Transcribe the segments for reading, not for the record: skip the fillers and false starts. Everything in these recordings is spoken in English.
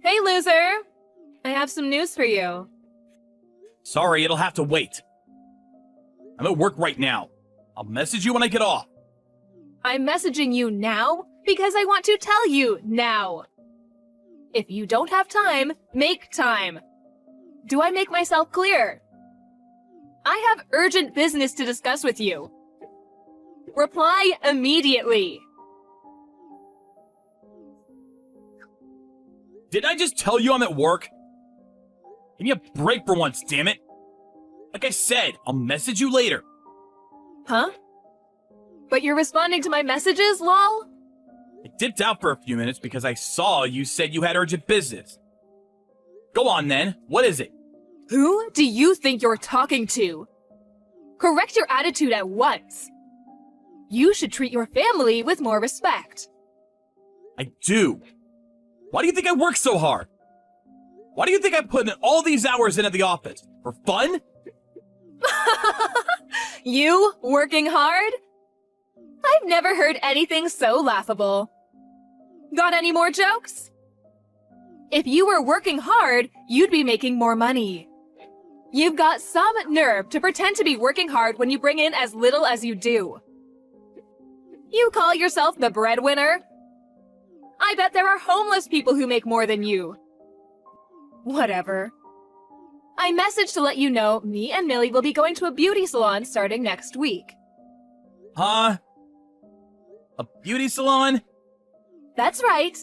Hey, loser! I have some news for you. Sorry, it'll have to wait. I'm at work right now. I'll message you when I get off. I'm messaging you now because I want to tell you now. If you don't have time, make time. Do I make myself clear? I have urgent business to discuss with you. Reply immediately. Didn't I just tell you I'm at work? Give me a break for once, damn it. Like I said, I'll message you later. Huh? But you're responding to my messages, lol? I dipped out for a few minutes because I saw you said you had urgent business. Go on then, what is it? Who do you think you're talking to? Correct your attitude at once. You should treat your family with more respect. I do. Why do you think I work so hard? Why do you think I put in all these hours in at the office? For fun? You working hard? I've never heard anything so laughable. Got any more jokes? If you were working hard, you'd be making more money. You've got some nerve to pretend to be working hard when you bring in as little as you do. You call yourself the breadwinner? I bet there are homeless people who make more than you. Whatever. I messaged to let you know me and Millie will be going to a beauty salon starting next week. Huh? A beauty salon? That's right.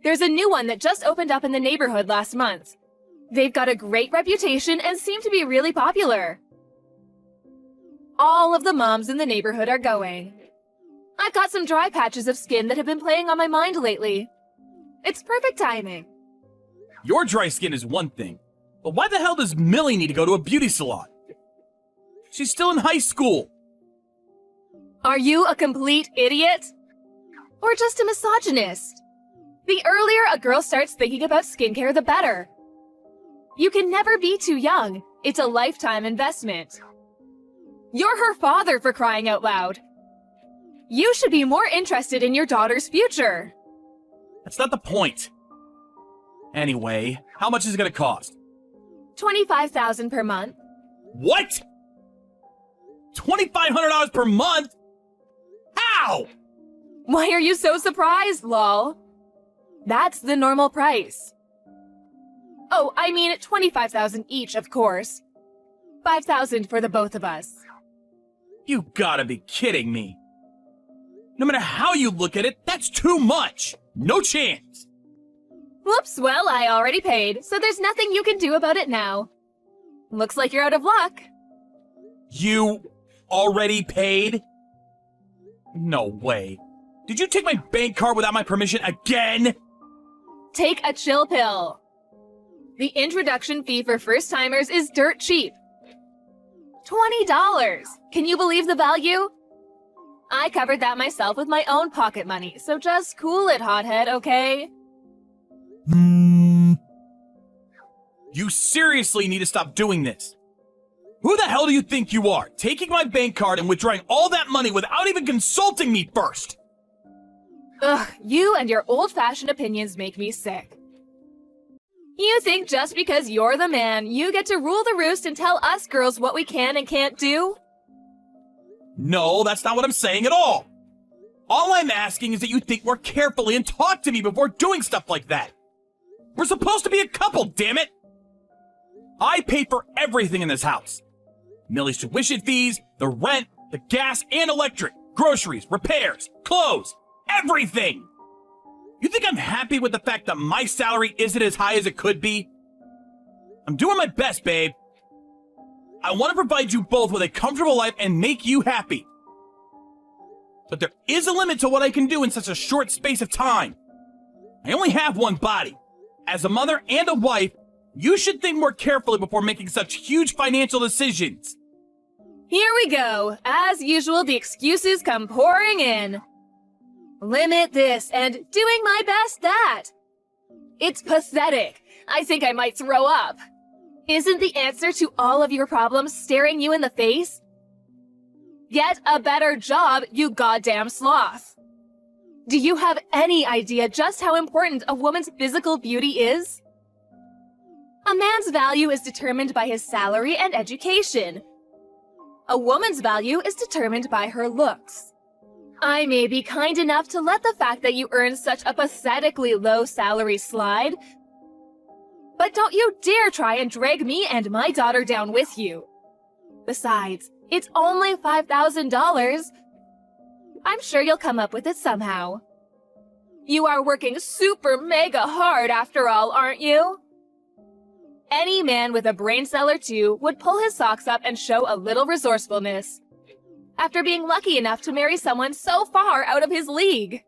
There's a new one that just opened up in the neighborhood last month. They've got a great reputation and seem to be really popular. All of the moms in the neighborhood are going. I've got some dry patches of skin that have been playing on my mind lately. It's perfect timing. Your dry skin is one thing, but why the hell does Millie need to go to a beauty salon? She's still in high school. Are you a complete idiot? Or just a misogynist? The earlier a girl starts thinking about skincare, the better. You can never be too young. It's a lifetime investment. You're her father, for crying out loud. You should be more interested in your daughter's future. That's not the point. Anyway, how much is it gonna cost? $25,000 per month. What? $2,500 per month? How? Why are you so surprised, lol? That's the normal price. Oh, I mean $25,000 each, of course. $5,000 for the both of us. You gotta be kidding me. No matter how you look at it, that's too much. No chance. Whoops, well, I already paid, so there's nothing you can do about it now. Looks like you're out of luck. You already paid? No way. Did you take my bank card without my permission again? Take a chill pill. The introduction fee for first-timers is dirt cheap. $20. Can you believe the value? I covered that myself with my own pocket money, so just cool it, hothead, okay? You seriously need to stop doing this. Who the hell do you think you are, taking my bank card and withdrawing all that money without even consulting me first? Ugh, you and your old-fashioned opinions make me sick. You think just because you're the man, you get to rule the roost and tell us girls what we can and can't do? No, that's not what I'm saying at all. All I'm asking is that you think more carefully and talk to me before doing stuff like that. We're supposed to be a couple, damn it! I pay for everything in this house. Millie's tuition fees, the rent, the gas and electric, groceries, repairs, clothes, everything! You think I'm happy with the fact that my salary isn't as high as it could be? I'm doing my best, babe. I want to provide you both with a comfortable life and make you happy. But there is a limit to what I can do in such a short space of time. I only have one body. As a mother and a wife, you should think more carefully before making such huge financial decisions. Here we go. As usual, the excuses come pouring in. Limit this and doing my best that. It's pathetic. I think I might throw up. Isn't the answer to all of your problems staring you in the face? Get a better job, you goddamn sloth. Do you have any idea just how important a woman's physical beauty is? A man's value is determined by his salary and education. A woman's value is determined by her looks. I may be kind enough to let the fact that you earn such a pathetically low salary slide, but don't you dare try and drag me and my daughter down with you. Besides, it's only $5,000. I'm sure you'll come up with it somehow. You are working super mega hard after all, aren't you? Any man with a brain cell or two would pull his socks up and show a little resourcefulness after being lucky enough to marry someone so far out of his league.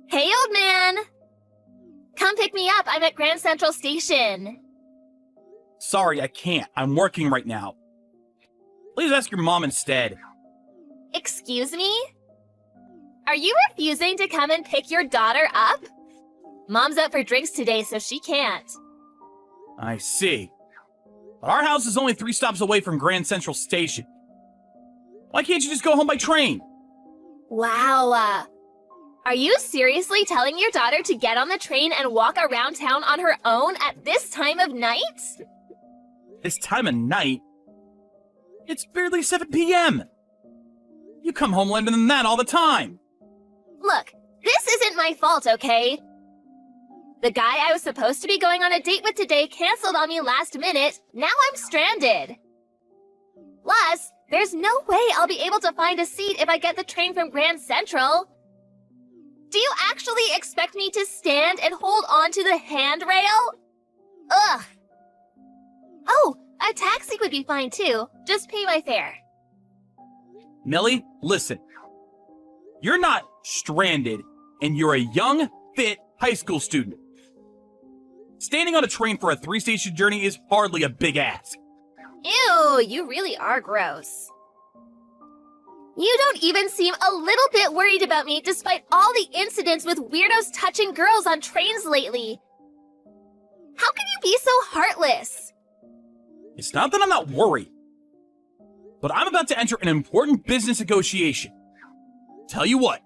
Hey, old man! Come pick me up. I'm at Grand Central Station. Sorry, I can't. I'm working right now. Please ask your mom instead. Excuse me? Are you refusing to come and pick your daughter up? Mom's out for drinks today, so she can't. I see. But our house is only 3 stops away from Grand Central Station. Why can't you just go home by train? Wow. Are you seriously telling your daughter to get on the train and walk around town on her own at this time of night? This time of night? It's barely 7 p.m. You come home later than that all the time. Look, this isn't my fault, okay? The guy I was supposed to be going on a date with today canceled on me last minute. Now I'm stranded. Plus, there's no way I'll be able to find a seat if I get the train from Grand Central. Do you actually expect me to stand and hold on to the handrail? Ugh. Oh, a taxi would be fine too. Just pay my fare. Millie, listen. You're not stranded, and you're a young, fit high school student. Standing on a train for a 3-station journey is hardly a big ask. Ew, you really are gross. You don't even seem a little bit worried about me despite all the incidents with weirdos touching girls on trains lately. How can you be so heartless? It's not that I'm not worried, but I'm about to enter an important business negotiation. Tell you what,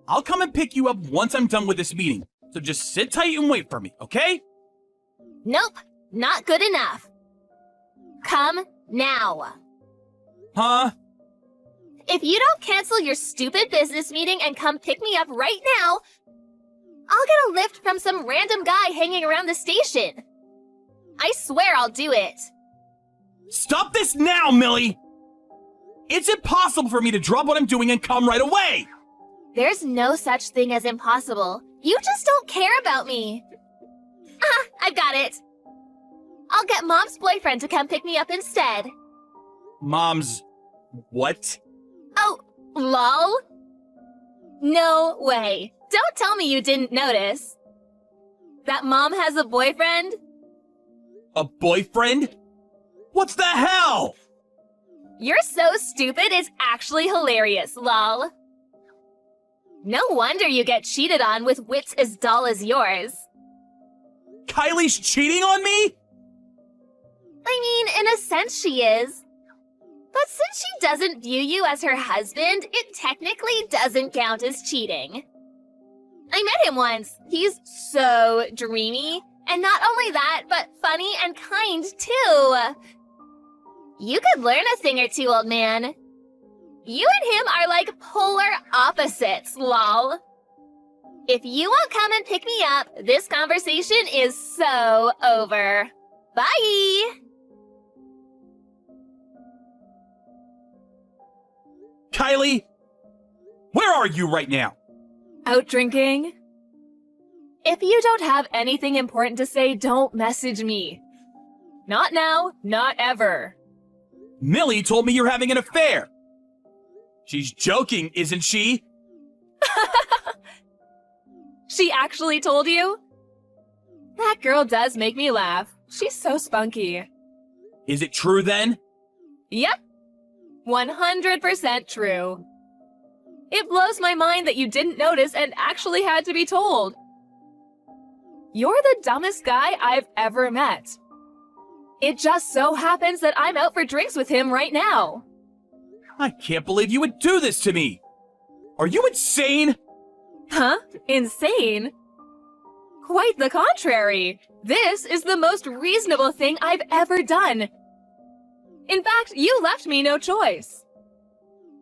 I'll come and pick you up once I'm done with this meeting, so just sit tight and wait for me, okay? Nope, not good enough. Come now. Huh? If you don't cancel your stupid business meeting and come pick me up right now, I'll get a lift from some random guy hanging around the station. I swear I'll do it. Stop this now, Millie! It's impossible for me to drop what I'm doing and come right away! There's no such thing as impossible. You just don't care about me. Ah, I've got it. I'll get Mom's boyfriend to come pick me up instead. Mom's... what? Oh, lol? No way. Don't tell me you didn't notice. That Mom has a boyfriend? A boyfriend? What's the hell? You're so stupid, it's actually hilarious, lol. No wonder you get cheated on with wits as dull as yours. Kylie's cheating on me? I mean, in a sense she is. But since she doesn't view you as her husband, it technically doesn't count as cheating. I met him once. He's so dreamy. And not only that, but funny and kind, too. You could learn a thing or two, old man. You and him are like polar opposites, lol. If you won't come and pick me up, this conversation is so over. Bye! Kylie, where are you right now? Out drinking? If you don't have anything important to say, don't message me. Not now, not ever. Millie told me you're having an affair. She's joking, isn't she? She actually told you? That girl does make me laugh. She's so spunky. Is it true then? Yep. 100% true. It blows my mind that you didn't notice and actually had to be told. You're the dumbest guy I've ever met. It just so happens that I'm out for drinks with him right now. I can't believe you would do this to me! Are you insane? Huh? Insane? Quite the contrary. This is the most reasonable thing I've ever done. In fact, you left me no choice.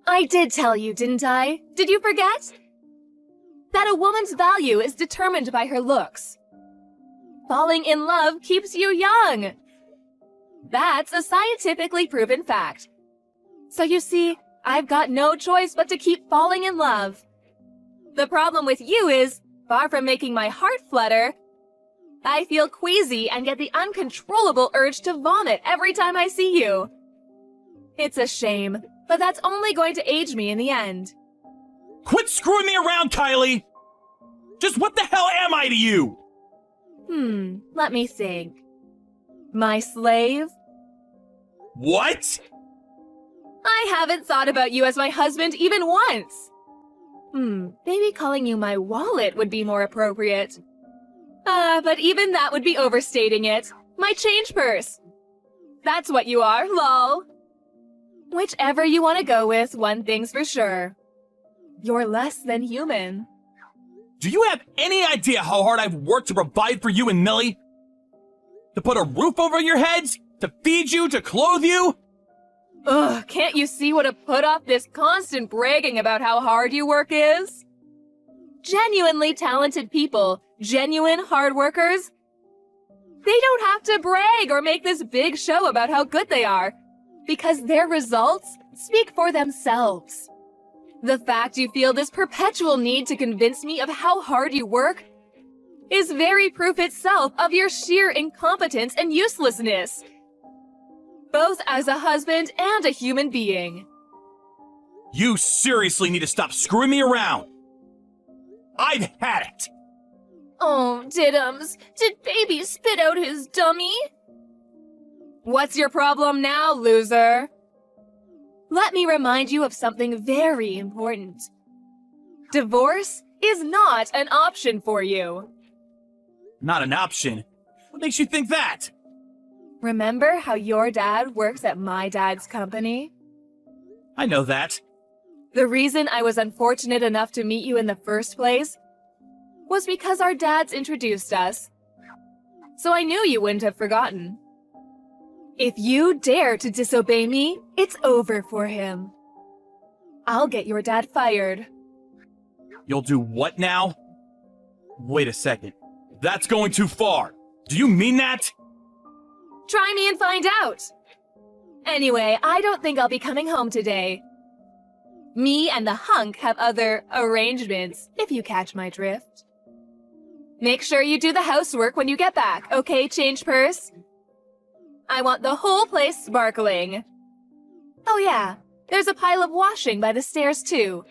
I did tell you, didn't I? Did you forget? That a woman's value is determined by her looks. Falling in love keeps you young. That's a scientifically proven fact. So you see, I've got no choice but to keep falling in love. The problem with you is, far from making my heart flutter, I feel queasy and get the uncontrollable urge to vomit every time I see you. It's a shame, but that's only going to age me in the end. Quit screwing me around, Kylie! Just what the hell am I to you? Let me think. My slave? What? I haven't thought about you as my husband even once. Maybe calling you my wallet would be more appropriate. But even that would be overstating it. My change purse. That's what you are, lol. Whichever you want to go with, one thing's for sure. You're less than human. Do you have any idea how hard I've worked to provide for you and Millie? To put a roof over your heads? To feed you? To clothe you? Ugh, can't you see what a put-off this constant bragging about how hard you work is? Genuinely talented people, genuine hard workers, they don't have to brag or make this big show about how good they are, because their results speak for themselves. The fact you feel this perpetual need to convince me of how hard you work is very proof itself of your sheer incompetence and uselessness, both as a husband and a human being. You seriously need to stop screwing me around. I've had it. Oh, Diddums, did baby spit out his dummy? What's your problem now, loser? Let me remind you of something very important. Divorce is not an option for you. Not an option? What makes you think that? Remember how your dad works at my dad's company? I know that. The reason I was unfortunate enough to meet you in the first place was because our dads introduced us. So I knew you wouldn't have forgotten. If you dare to disobey me, it's over for him. I'll get your dad fired. You'll do what now? Wait a second. That's going too far. Do you mean that? Try me and find out. Anyway, I don't think I'll be coming home today. Me and the hunk have other arrangements, if you catch my drift. Make sure you do the housework when you get back, okay, change purse? I want the whole place sparkling. Oh yeah, there's a pile of washing by the stairs too.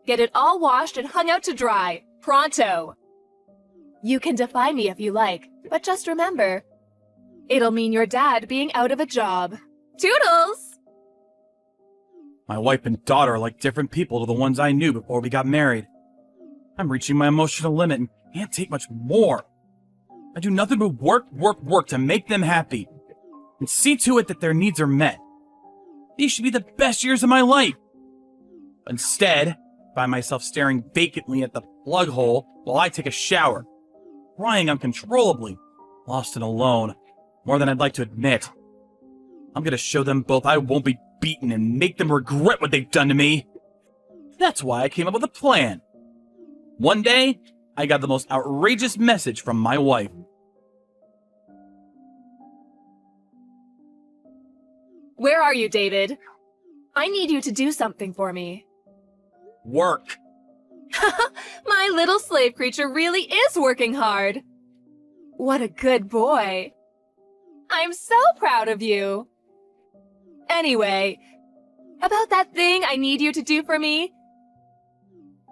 Get it all washed and hung out to dry, pronto. You can defy me if you like, but just remember, it'll mean your dad being out of a job. Toodles! My wife and daughter are like different people to the ones I knew before we got married. I'm reaching my emotional limit and can't take much more. I do nothing but work to make them happy and see to it that their needs are met. These should be the best years of my life. Instead, I find myself staring vacantly at the plug hole while I take a shower, crying uncontrollably, lost and alone, more than I'd like to admit. I'm gonna show them both I won't be beaten and make them regret what they've done to me. That's why I came up with a plan. One day, I got the most outrageous message from my wife. Where are you, David? I need you to do something for me. Work. My little slave creature really is working hard. What a good boy. I'm so proud of you. Anyway, about that thing I need you to do for me,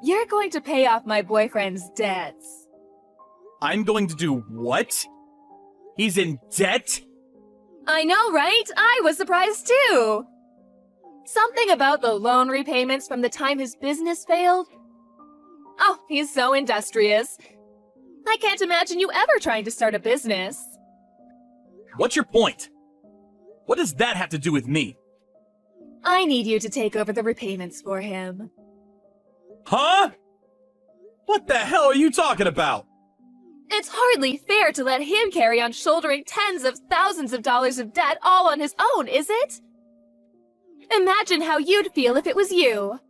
you're going to pay off my boyfriend's debts. I'm going to do what? He's in debt? I know, right? I was surprised too. Something about the loan repayments from the time his business failed. Oh, he's so industrious. I can't imagine you ever trying to start a business. What's your point? What does that have to do with me? I need you to take over the repayments for him. Huh? What the hell are you talking about? It's hardly fair to let him carry on shouldering tens of thousands of dollars of debt all on his own, is it? Imagine how you'd feel if it was you.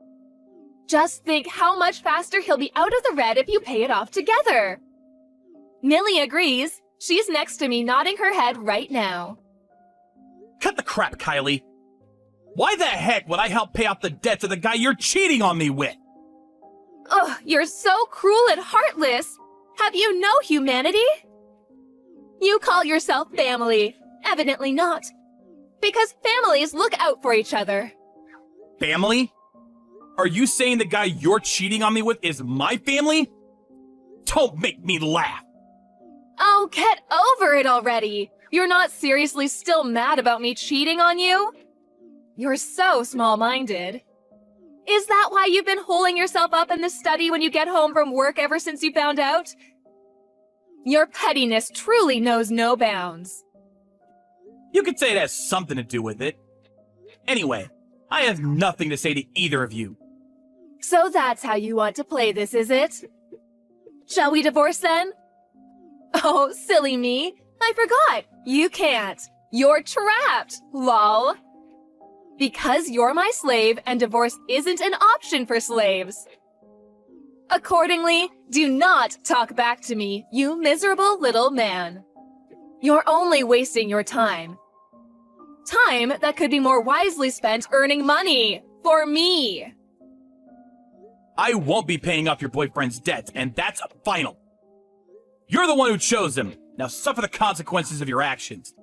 Just think how much faster he'll be out of the red if you pay it off together. Millie agrees. She's next to me nodding her head right now. Cut the crap, Kylie. Why the heck would I help pay off the debts of the guy you're cheating on me with? Ugh, you're so cruel and heartless. Have you no humanity? You call yourself family. Evidently not. Because families look out for each other. Family? Are you saying the guy you're cheating on me with is my family? Don't make me laugh. Oh, get over it already. You're not seriously still mad about me cheating on you? You're so small-minded. Is that why you've been holding yourself up in the study when you get home from work ever since you found out? Your pettiness truly knows no bounds. You could say it has something to do with it. Anyway, I have nothing to say to either of you. So that's how you want to play this, is it? Shall we divorce then? Oh, silly me. I forgot. You can't. You're trapped, lol. Because you're my slave and divorce isn't an option for slaves. Accordingly, do not talk back to me, you miserable little man. You're only wasting your time. Time that could be more wisely spent earning money for me. I won't be paying off your boyfriend's debts, and that's final. You're the one who chose him. Now suffer the consequences of your actions.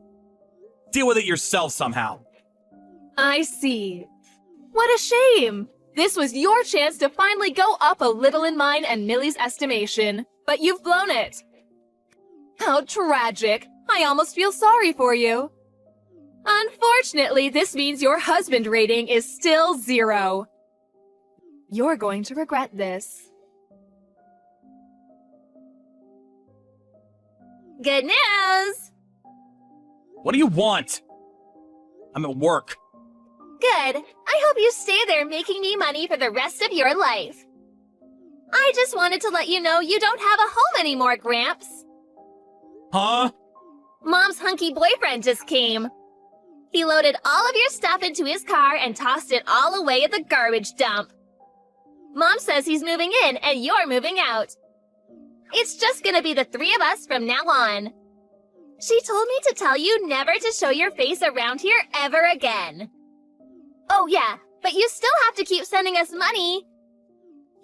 Deal with it yourself somehow. I see. What a shame. This was your chance to finally go up a little in mine and Millie's estimation, but you've blown it. How tragic. I almost feel sorry for you. Unfortunately, this means your husband rating is still 0. You're going to regret this. Good news! What do you want? I'm at work. Good. I hope you stay there making me money for the rest of your life. I just wanted to let you know you don't have a home anymore, Gramps. Huh? Mom's hunky boyfriend just came. He loaded all of your stuff into his car and tossed it all away at the garbage dump. Mom says he's moving in and you're moving out. It's just gonna be the 3 of us from now on. She told me to tell you never to show your face around here ever again. Oh yeah, but you still have to keep sending us money.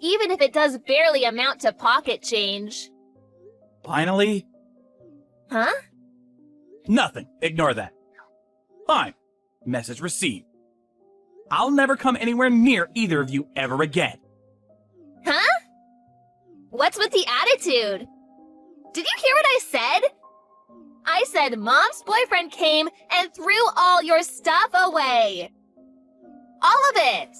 Even if it does barely amount to pocket change. Finally? Huh? Nothing. Ignore that. Fine. Message received. I'll never come anywhere near either of you ever again. Huh? What's with the attitude? Did you hear what I said? I said Mom's boyfriend came and threw all your stuff away. All of it.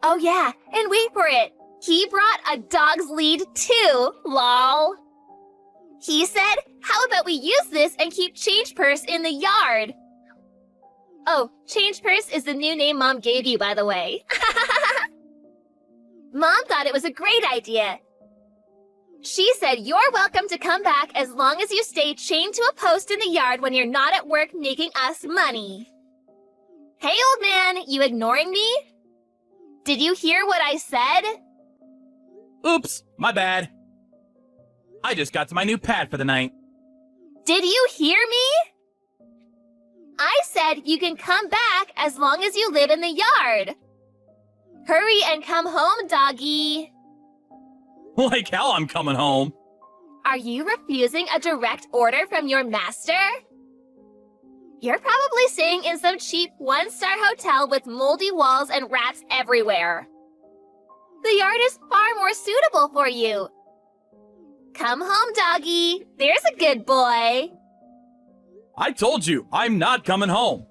Oh yeah, and wait for it. He brought a dog's lead too, lol. He said, how about we use this and keep Change Purse in the yard? Oh, Change Purse is the new name Mom gave you, by the way. Mom thought it was a great idea. She said you're welcome to come back as long as you stay chained to a post in the yard when you're not at work making us money. Hey, old man, you ignoring me? Did you hear what I said? Oops, my bad. I just got to my new pad for the night. Did you hear me? I said you can come back as long as you live in the yard. Hurry and come home, doggy. Like how I'm coming home. Are you refusing a direct order from your master? You're probably staying in some cheap one-star hotel with moldy walls and rats everywhere. The yard is far more suitable for you. Come home, doggy. There's a good boy. I told you, I'm not coming home.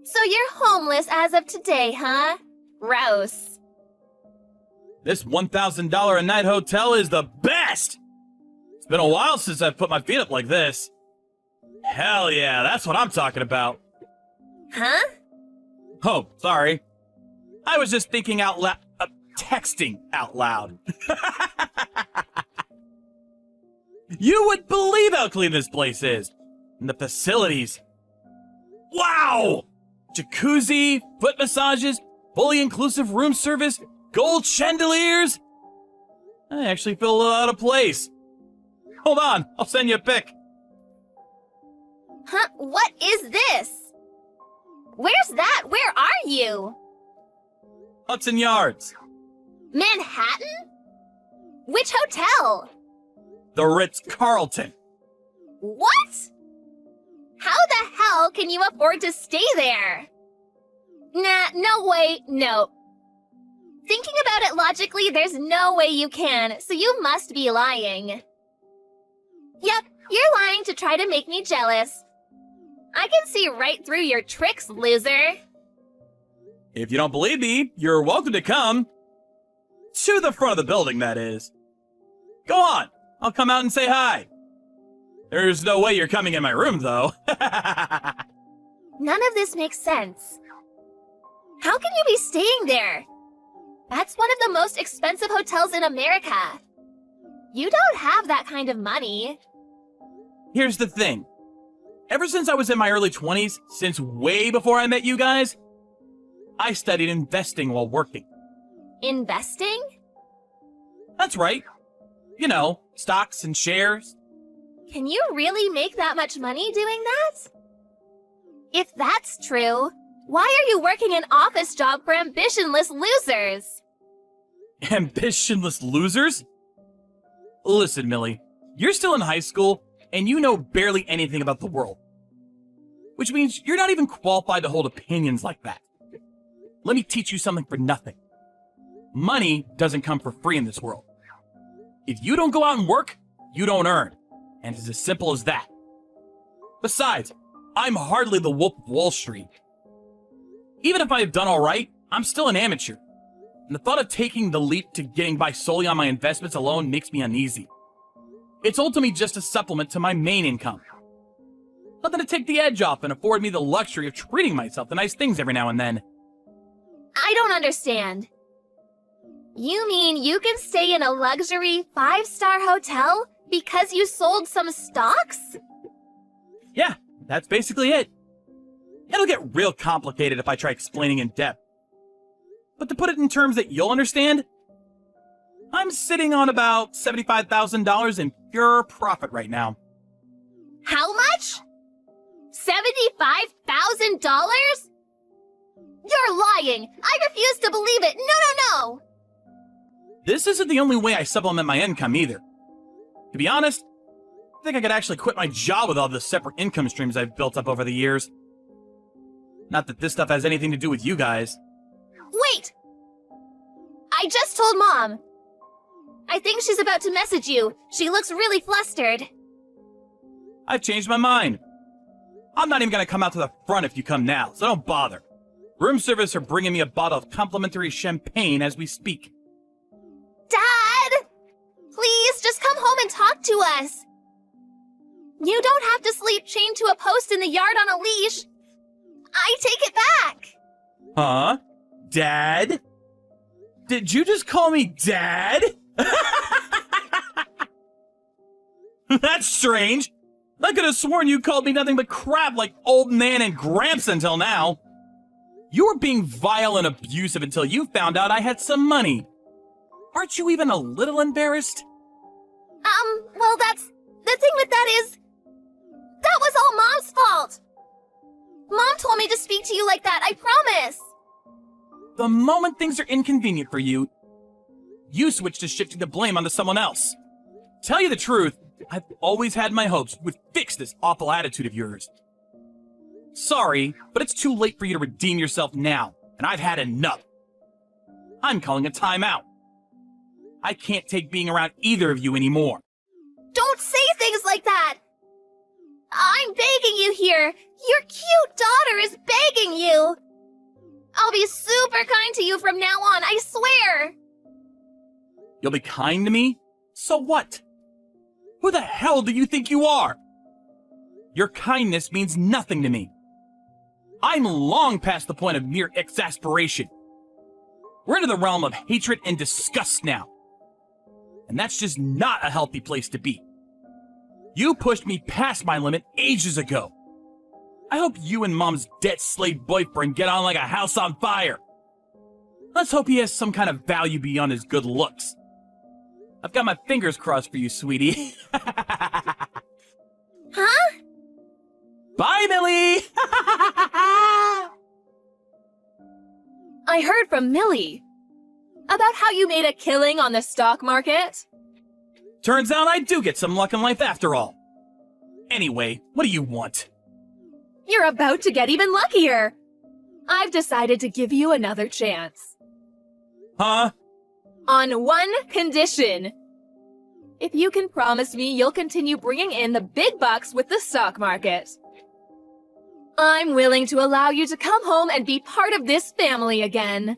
So you're homeless as of today, huh? Gross. This $1,000 a night hotel is the best! It's been a while since I've put my feet up like this. Hell yeah, that's what I'm talking about. Huh? Oh, sorry. I was just thinking out loud, texting out loud. You would believe how clean this place is. And the facilities. Wow! Jacuzzi, foot massages, fully inclusive room service, gold chandeliers. I actually feel a little out of place. Hold on, I'll send you a pic. Huh? What is this? Where's that? Where are you? Hudson Yards. Manhattan? Which hotel? The Ritz-Carlton. What? How the hell can you afford to stay there? Nah, no way, no. Thinking about it logically, there's no way you can, so you must be lying. Yep, you're lying to try to make me jealous. I can see right through your tricks, loser. If you don't believe me, you're welcome to come. To the front of the building, that is. Go on, I'll come out and say hi. There's no way you're coming in my room, though. None of this makes sense. How can you be staying there? That's one of the most expensive hotels in America. You don't have that kind of money. Here's the thing. Ever since I was in my early 20s, since way before I met you guys, I studied investing while working. Investing? That's right. You know, stocks and shares. Can you really make that much money doing that? If that's true, why are you working an office job for ambitionless losers? Ambitionless losers? Listen, Millie, you're still in high school, and you know barely anything about the world. Which means you're not even qualified to hold opinions like that. Let me teach you something for nothing. Money doesn't come for free in this world. If you don't go out and work, you don't earn. And it's as simple as that. Besides, I'm hardly the Wolf of Wall Street. Even if I have done all right, I'm still an amateur. And the thought of taking the leap to getting by solely on my investments alone makes me uneasy. It's ultimately just a supplement to my main income. Nothing to take the edge off and afford me the luxury of treating myself to nice things every now and then. I don't understand. You mean you can stay in a luxury 5-star hotel because you sold some stocks? Yeah, that's basically it. It'll get real complicated if I try explaining in depth. But to put it in terms that you'll understand, I'm sitting on about $75,000 in pure profit right now. How much? $75,000? You're lying! I refuse to believe it! No! This isn't the only way I supplement my income either. To be honest, I think I could actually quit my job with all the separate income streams I've built up over the years. Not that this stuff has anything to do with you guys. Wait! I just told Mom. I think she's about to message you. She looks really flustered. I've changed my mind. I'm not even gonna come out to the front if you come now, so don't bother. Room service are bringing me a bottle of complimentary champagne as we speak. Dad! Please, just come home and talk to us. You don't have to sleep chained to a post in the yard on a leash. I take it back. Huh? Dad? Did you just call me Dad? That's strange. I could have sworn you called me nothing but crap like old man and Gramps until now. You were being vile and abusive until you found out I had some money. Aren't you even a little embarrassed? Well, the thing with that is, that was all Mom's fault. Mom told me to speak to you like that, I promise. The moment things are inconvenient for you, you switch to shifting the blame onto someone else. Tell you the truth, I've always had my hopes you would fix this awful attitude of yours. Sorry, but it's too late for you to redeem yourself now, and I've had enough. I'm calling a timeout. I can't take being around either of you anymore. Don't say things like that. I'm begging you here. Your cute daughter is begging you. I'll be super kind to you from now on, I swear. You'll be kind to me? So what? Who the hell do you think you are? Your kindness means nothing to me. I'm long past the point of mere exasperation. We're into the realm of hatred and disgust now. And that's just not a healthy place to be. You pushed me past my limit ages ago. I hope you and Mom's debt-slave boyfriend get on like a house on fire. Let's hope he has some kind of value beyond his good looks. I've got my fingers crossed for you, sweetie. Huh? Bye, Millie! I heard from Millie about how you made a killing on the stock market. Turns out I do get some luck in life after all. Anyway, what do you want? You're about to get even luckier. I've decided to give you another chance. Huh? On one condition. If you can promise me you'll continue bringing in the big bucks with the stock market. I'm willing to allow you to come home and be part of this family again.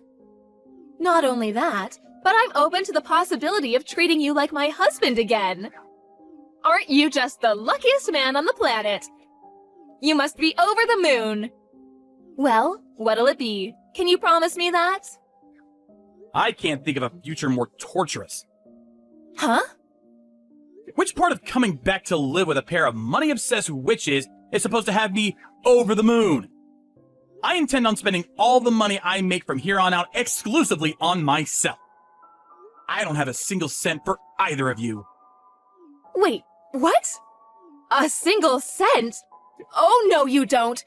Not only that, but I'm open to the possibility of treating you like my husband again. Aren't you just the luckiest man on the planet? You must be over the moon. Well, what'll it be? Can you promise me that? I can't think of a future more torturous. Huh? Which part of coming back to live with a pair of money-obsessed witches is supposed to have me over the moon? I intend on spending all the money I make from here on out exclusively on myself. I don't have a single cent for either of you. Wait, what? A single cent? Oh, no, you don't.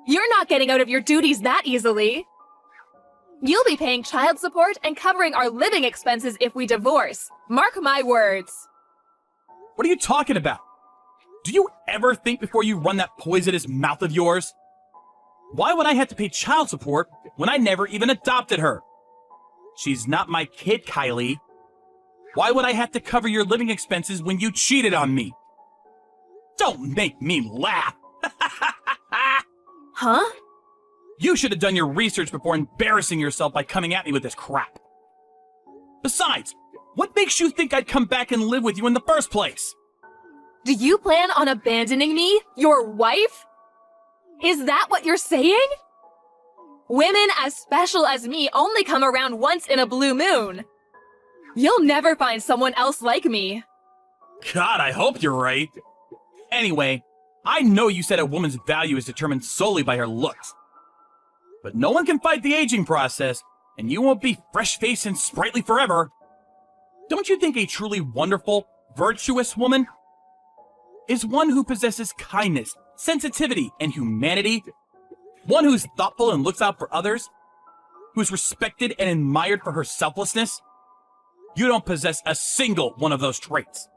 You're not getting out of your duties that easily. You'll be paying child support and covering our living expenses if we divorce. Mark my words. What are you talking about? Do you ever think before you run that poisonous mouth of yours? Why would I have to pay child support when I never even adopted her? She's not my kid, Kylie. Why would I have to cover your living expenses when you cheated on me? Don't make me laugh. Huh? You should have done your research before embarrassing yourself by coming at me with this crap. Besides, what makes you think I'd come back and live with you in the first place? Do you plan on abandoning me, your wife? Is that what you're saying? Women as special as me only come around once in a blue moon. You'll never find someone else like me. God, I hope you're right. Anyway, I know you said a woman's value is determined solely by her looks. But no one can fight the aging process, and you won't be fresh-faced and sprightly forever. Don't you think a truly wonderful, virtuous woman is one who possesses kindness, sensitivity, and humanity? One who's thoughtful and looks out for others? Who's respected and admired for her selflessness? You don't possess a single one of those traits.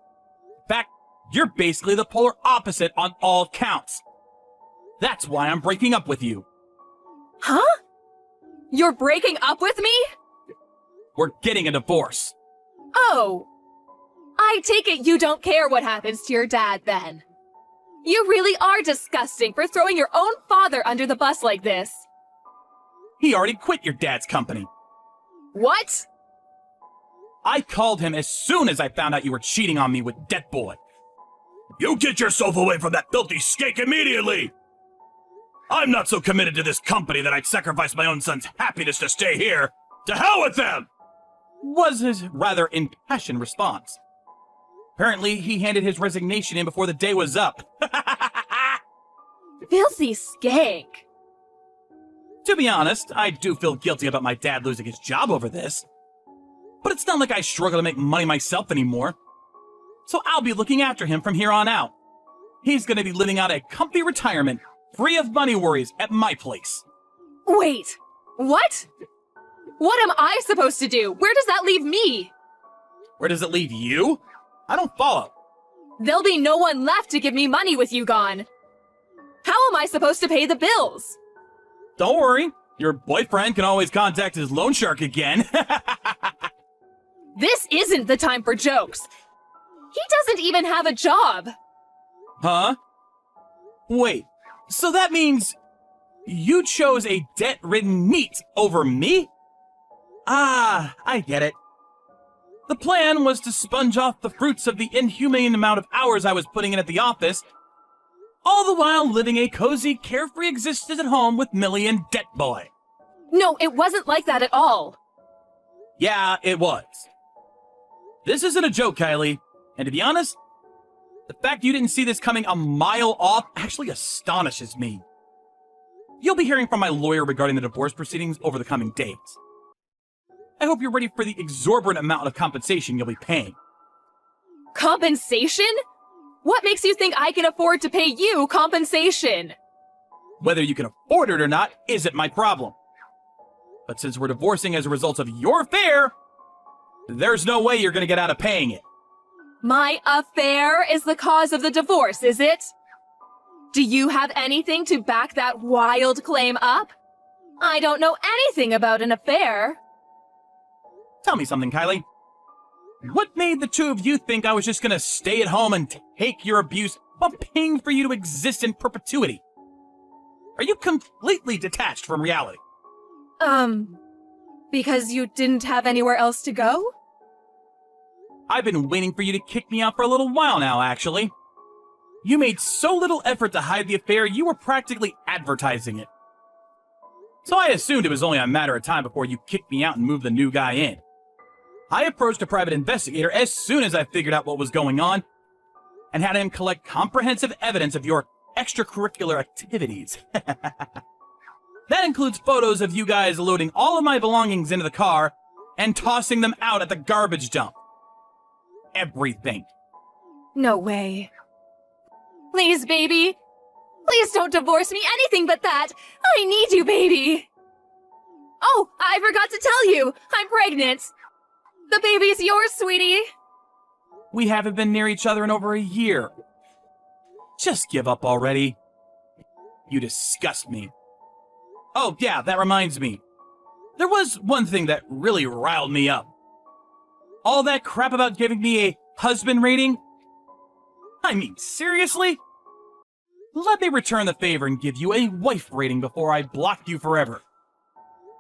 In fact, you're basically the polar opposite on all counts. That's why I'm breaking up with you. Huh? You're breaking up with me? We're getting a divorce. Oh. I take it you don't care what happens to your dad then. You really are disgusting for throwing your own father under the bus like this. He already quit your dad's company. What? I called him as soon as I found out you were cheating on me with Debt Boy. You get yourself away from that filthy skank immediately! I'm not so committed to this company that I'd sacrifice my own son's happiness to stay here. To hell with them! Was his rather impassioned response. Apparently, he handed his resignation in before the day was up. Filthy skank. To be honest, I do feel guilty about my dad losing his job over this. But it's not like I struggle to make money myself anymore. So I'll be looking after him from here on out. He's gonna be living out a comfy retirement, free of money worries at my place. Wait, what? What am I supposed to do? Where does that leave me? Where does it leave you? I don't follow. There'll be no one left to give me money with you gone. How am I supposed to pay the bills? Don't worry, your boyfriend can always contact his loan shark again. This isn't the time for jokes. He doesn't even have a job. Huh? Wait, so that means you chose a debt-ridden NEET over me? Ah, I get it. The plan was to sponge off the fruits of the inhumane amount of hours I was putting in at the office all the while living a cozy, carefree existence at home with Millie and Debt Boy. No, it wasn't like that at all. Yeah, it was. This isn't a joke, Kylie, and to be honest, the fact you didn't see this coming a mile off actually astonishes me. You'll be hearing from my lawyer regarding the divorce proceedings over the coming days. I hope you're ready for the exorbitant amount of compensation you'll be paying. Compensation? What makes you think I can afford to pay you compensation? Whether you can afford it or not isn't my problem. But since we're divorcing as a result of your affair, there's no way you're going to get out of paying it. My affair is the cause of the divorce, is it? Do you have anything to back that wild claim up? I don't know anything about an affair. Tell me something, Kylie. What made the two of you think I was just going to stay at home and take your abuse while paying for you to exist in perpetuity? Are you completely detached from reality? Because you didn't have anywhere else to go? I've been waiting for you to kick me out for a little while now, actually. You made so little effort to hide the affair, you were practically advertising it. So I assumed it was only a matter of time before you kicked me out and moved the new guy in. I approached a private investigator as soon as I figured out what was going on and had him collect comprehensive evidence of your extracurricular activities. That includes photos of you guys loading all of my belongings into the car and tossing them out at the garbage dump. Everything. No way. Please, baby. Please don't divorce me, anything but that. I need you, baby. Oh, I forgot to tell you. I'm pregnant. The baby's yours, sweetie. We haven't been near each other in over a year. Just give up already. You disgust me. Oh, yeah, that reminds me. There was one thing that really riled me up. All that crap about giving me a husband rating? I mean, seriously? Let me return the favor and give you a wife rating before I block you forever.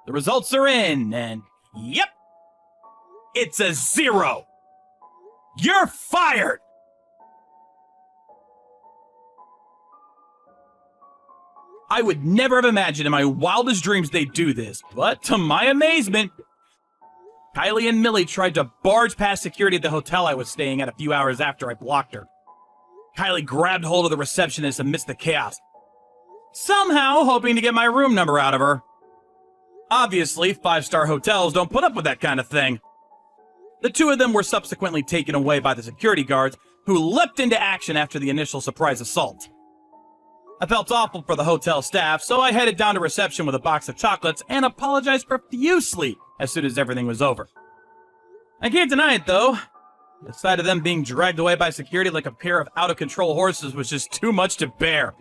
The results are in, and yep, it's a 0. You're fired! I would never have imagined in my wildest dreams they'd do this, but to my amazement, Kylie and Millie tried to barge past security at the hotel I was staying at a few hours after I blocked her. Kylie grabbed hold of the receptionist amidst the chaos, somehow hoping to get my room number out of her. Obviously, 5-star hotels don't put up with that kind of thing. The two of them were subsequently taken away by the security guards, who leapt into action after the initial surprise assault. I felt awful for the hotel staff, so I headed down to reception with a box of chocolates and apologized profusely as soon as everything was over. I can't deny it, though. The sight of them being dragged away by security like a pair of out-of-control horses was just too much to bear.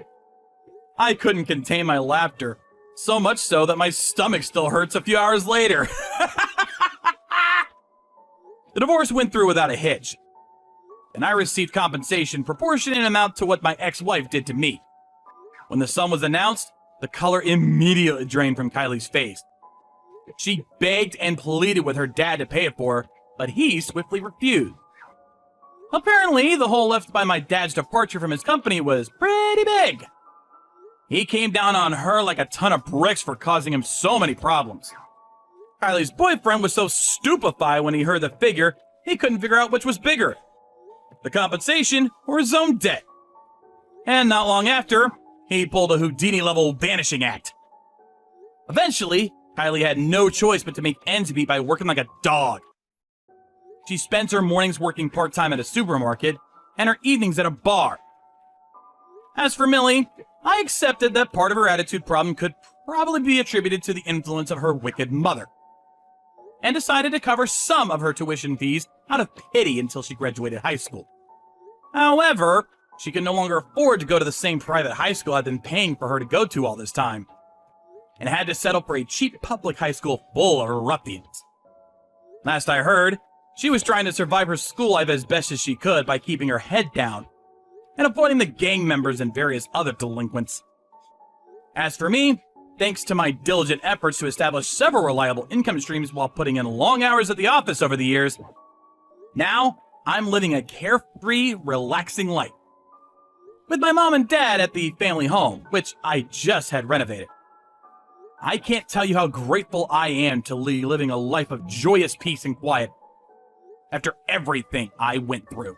I couldn't contain my laughter, so much so that my stomach still hurts a few hours later. The divorce went through without a hitch, and I received compensation proportionate in amount to what my ex-wife did to me. When the sum was announced, the color immediately drained from Kylie's face. She begged and pleaded with her dad to pay it for her, but he swiftly refused. Apparently, the hole left by my dad's departure from his company was pretty big. He came down on her like a ton of bricks for causing him so many problems. Kylie's boyfriend was so stupefied when he heard the figure, he couldn't figure out which was bigger, the compensation or his own debt. And not long after, he pulled a Houdini-level vanishing act. Eventually, Kylie had no choice but to make ends meet by working like a dog. She spends her mornings working part-time at a supermarket and her evenings at a bar. As for Millie, I accepted that part of her attitude problem could probably be attributed to the influence of her wicked mother, and decided to cover some of her tuition fees out of pity until she graduated high school. However, she could no longer afford to go to the same private high school I'd been paying for her to go to all this time, and had to settle for a cheap public high school full of ruffians. Last I heard, she was trying to survive her school life as best as she could by keeping her head down and avoiding the gang members and various other delinquents. As for me, thanks to my diligent efforts to establish several reliable income streams while putting in long hours at the office over the years, now I'm living a carefree, relaxing life. with my mom and dad at the family home, which I just had renovated. I can't tell you how grateful I am to be living a life of joyous peace and quiet after everything I went through.